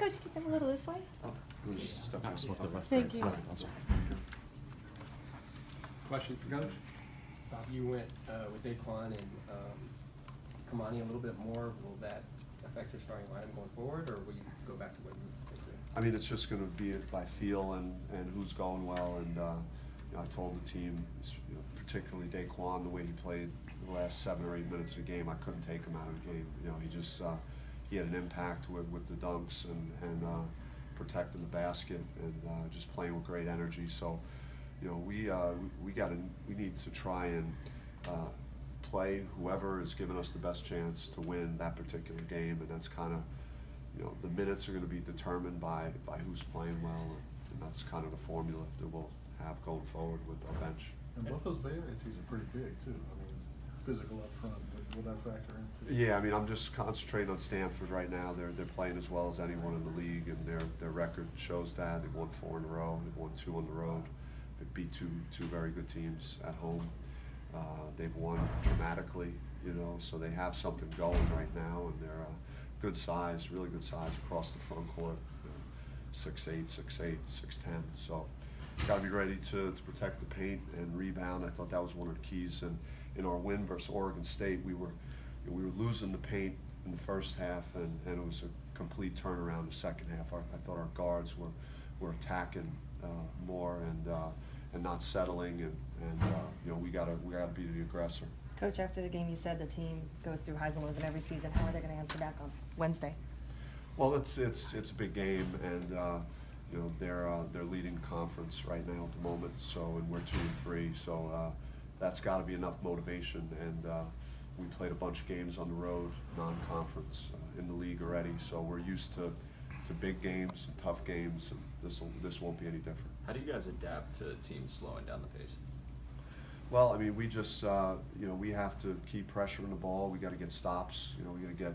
Coach, keep them a little this way. Oh, it was just a step past left. Thank you. I'm sorry. Question for Coach. Bob, you went with Daquan and Kamani a little bit more. Will that affect your starting lineup going forward, or will you go back to what you did? I mean, it's just going to be by feel and who's going well. And I told the team, particularly Daquan, the way he played the last 7 or 8 minutes of the game, I couldn't take him out of the game. He just he had an impact with the dunks and protecting the basket and just playing with great energy. So, we need to try and play whoever is giving us the best chance to win that particular game, and that's kind of, the minutes are going to be determined by who's playing well, and that's kind of the formula that we'll have going forward with our bench. And both those Bay Area teams are pretty big too. I mean, physical up front, will that factor in too? Yeah, I mean, I'm just concentrating on Stanford right now. They're playing as well as anyone in the league, and their record shows that. They've won 4 in a row. They've won 2 on the road. They beat two very good teams at home. They've won dramatically, so they have something going right now, and they're good size, really good size across the front court, 6'8", 6'10". So you got to be ready to protect the paint and rebound. I thought that was one of the keys. And in our win versus Oregon State, we were losing the paint in the first half, and it was a complete turnaround in the second half. I thought our guards were attacking more and not settling, and we got to be the aggressor. Coach, after the game, you said the team goes through highs and lows in every season. How are they going to answer back on Wednesday? Well, it's a big game, and they're leading conference right now at the moment. So, and we're 2-3. So that's got to be enough motivation. And we played a bunch of games on the road, non-conference in the league already. So we're used to big games and tough games, and this won't be any different. How do you guys adapt to teams slowing down the pace? Well, I mean, we just, we have to keep pressuring the ball. We got to get stops. We got to get,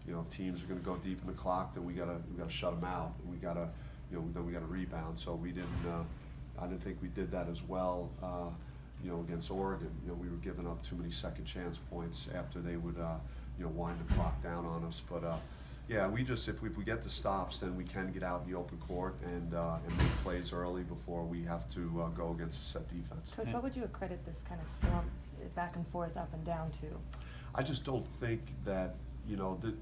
if teams are going to go deep in the clock, then we got to shut them out. And we got to, then we got to rebound. So we didn't, I didn't think we did that as well, against Oregon. We were giving up too many second chance points after they would, wind the clock down on us. But yeah, we just, if we get the stops, then we can get out in the open court and make plays early before we have to go against a set defense. Coach, what would you accredit this kind of slump back and forth, up and down to? I just don't think that, the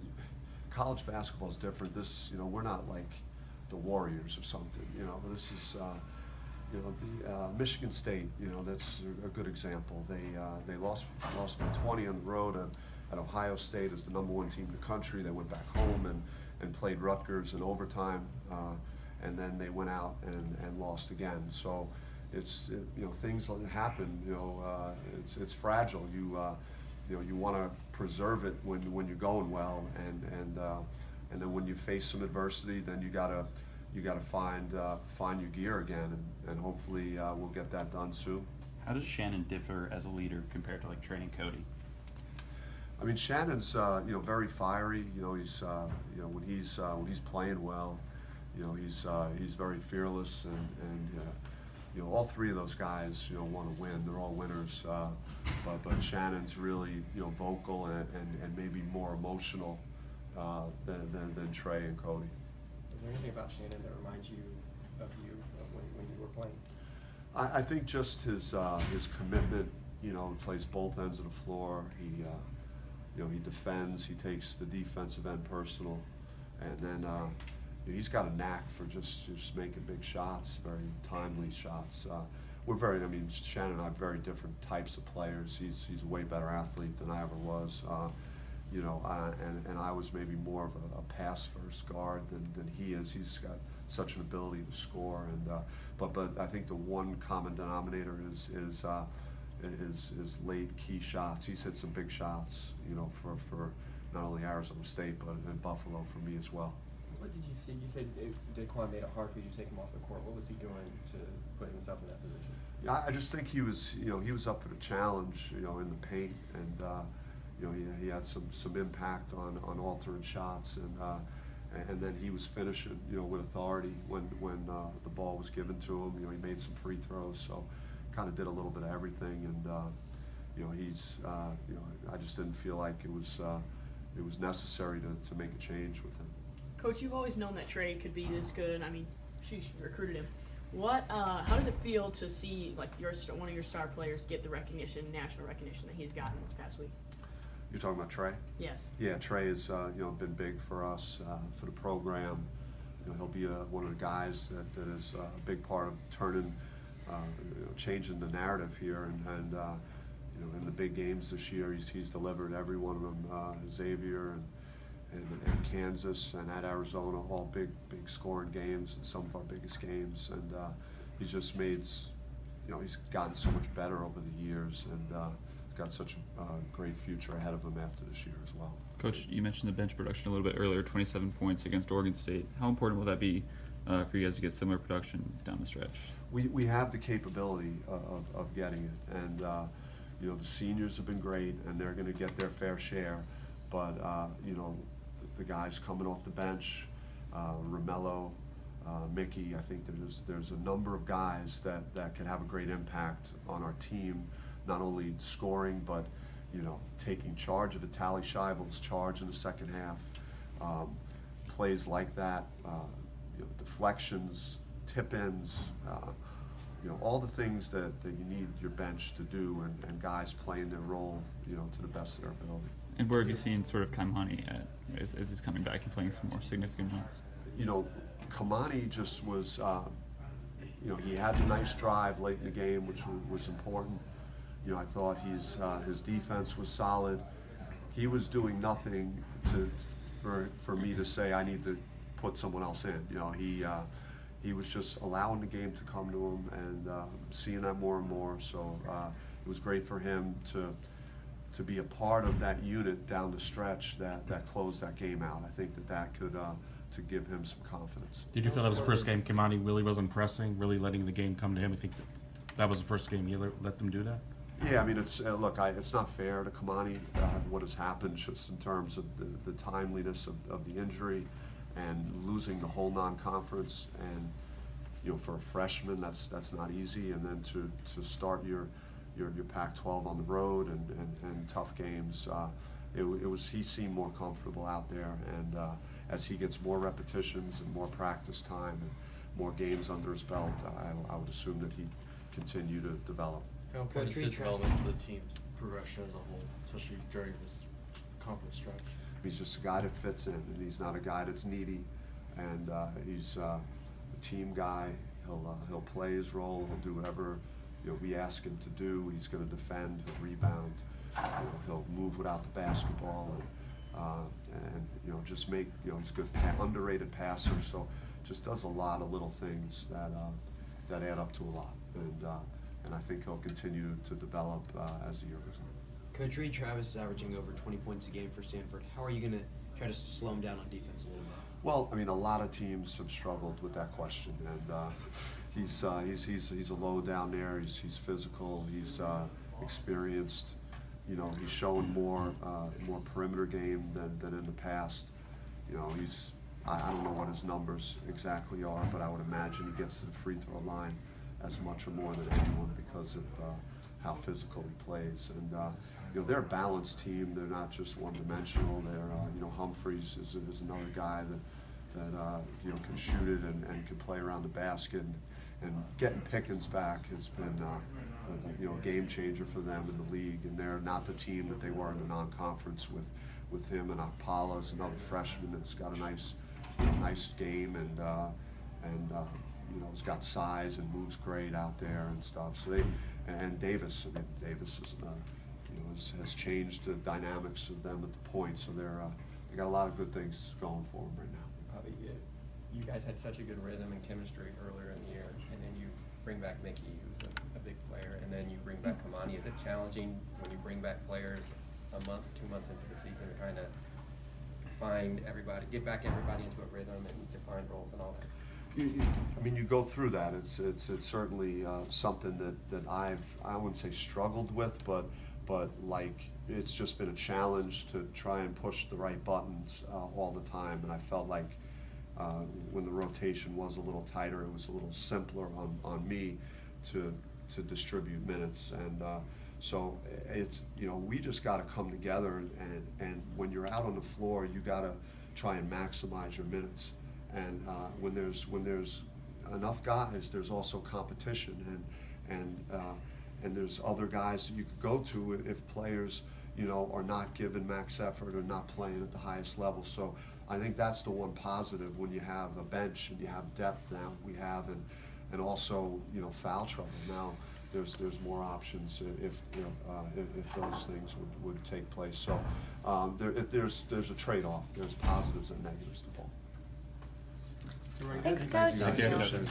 college basketball is different. This, we're not like the Warriors or something. This is, the Michigan State. That's a good example. They lost by 20 on the road at Ohio State as the #1 team in the country. They went back home and played Rutgers in overtime, and then they went out and lost again. So it's things happen. It's fragile. You want to preserve it when you're going well, and then when you face some adversity, then you gotta find your gear again, and hopefully we'll get that done soon. How does Shannon differ as a leader compared to training Cody? I mean, Shannon's very fiery. He's when he's playing well, he's very fearless, and all 3 of those guys want to win. They're all winners, but Shannon's really vocal and maybe more emotional than Trey and Cody. Is there anything about Shannon that reminds you of when you were playing? I think just his commitment. He plays both ends of the floor. He defends. He takes the defensive end personal, and then he's got a knack for just making big shots, very timely shots. Shannon and I are very different types of players. He's a way better athlete than I ever was. And I was maybe more of a pass-first guard than he is. He's got such an ability to score, and but I think the one common denominator is late key shots. He's hit some big shots, for not only Arizona State but in Buffalo for me as well. What did you see? You said Daquan made it hard for you to take him off the court. What was he doing to put himself in that position? Yeah, I just think he was up for the challenge, in the paint, and he had some impact on altering shots, and then he was finishing, with authority when the ball was given to him. He made some free throws, so kind of did a little bit of everything, and I just didn't feel like it was necessary to make a change with him. Coach, you've always known that Trey could be this good. I mean, you recruited him. How does it feel to see like one of your star players get the national recognition that he's gotten this past week? You're talking about Trey? Yes. Yeah, Trey has been big for us, for the program. He'll be one of the guys that is a big part of turning, changing the narrative here, and in the big games this year, he's delivered every one of them. Xavier and Kansas and at Arizona, all big scoring games, and some of our biggest games. And he's just made, he's gotten so much better over the years, and he's got such a great future ahead of him after this year as well. Coach, you mentioned the bench production a little bit earlier, 27 points against Oregon State. How important will that be for you guys to get similar production down the stretch? We have the capability of getting it, and the seniors have been great, and they're going to get their fair share, but the guys coming off the bench, Romello, Mickey, I think there's a number of guys that can have a great impact on our team, not only scoring, but taking charge of it. Tally Scheibel's charge in the second half, plays like that, deflections, tip-ins, all the things that you need your bench to do, and guys playing their role, to the best of their ability. And where have you seen sort of Kamani at as he's coming back and playing some more significant minutes? Kamani just was, he had a nice drive late in the game, which was important. I thought his defense was solid. He was doing nothing for me to say I need to put someone else in. He was just allowing the game to come to him, and seeing that more and more. So it was great for him to be a part of that unit down the stretch that closed that game out. I think that could to give him some confidence. Did you feel that was the first game Kamani really wasn't pressing, really letting the game come to him? I think that was the first game you let them do that? Yeah, I mean, it's it's not fair to Kamani what has happened just in terms of the timeliness of the injury and losing the whole non-conference, and for a freshman that's not easy, and then to start your Pac-12 on the road and tough games. He seemed more comfortable out there, and as he gets more repetitions and more practice time and more games under his belt, I would assume that he'd continue to develop. How important is his relevance to the team's progression as a whole, especially during this conference stretch? He's just a guy that fits in, and he's not a guy that's needy, and he's a team guy. He'll play his role. He'll do whatever we ask him to do. He's going to defend. He'll rebound. He'll move without the basketball, and just make he's a good underrated passer. So just does a lot of little things that add up to a lot, and I think he'll continue to develop as the year goes on. Coach Reed Travis is averaging over 20 points a game for Stanford. How are you going to try to slow him down on defense a little bit? Well, I mean, a lot of teams have struggled with that question, and he's a low down there. He's physical. He's experienced. He's showing more perimeter game than in the past. I don't know what his numbers exactly are, but I would imagine he gets to the free throw line as much or more than anyone because of how physical he plays. And they're a balanced team. They're not just one-dimensional. They're Humphreys is another guy that can shoot it and can play around the basket. And getting Pickens back has been a game changer for them in the league. And they're not the team that they were in the non-conference with him, and Akpala is another freshman that's got a nice game, and he's got size and moves great out there and stuff. So Davis has changed the dynamics of them at the point. So they got a lot of good things going for them right now. You guys had such a good rhythm and chemistry earlier in the year, and then you bring back Mickey, who's a big player, and then you bring back Kamani. Is it challenging when you bring back players a month, 2 months into the season to kind of get back everybody into a rhythm and define roles and all that? You go through that. It's certainly something that I wouldn't say struggled with, but like it's just been a challenge to try and push the right buttons all the time. And I felt like when the rotation was a little tighter, it was a little simpler on me to distribute minutes. And so it's we just got to come together, and when you're out on the floor, you got try and maximize your minutes. And when there's enough guys, there's also competition, and there's other guys that you could go to if players, you know, are not giving max effort or not playing at the highest level. So I think that's the one positive when you have a bench and you have depth now we have, and also, you know, foul trouble. Now there's more options if those things would take place. So there's a trade-off. There's positives and negatives to both. Thanks, Coach. Thank you, guys. Thank you.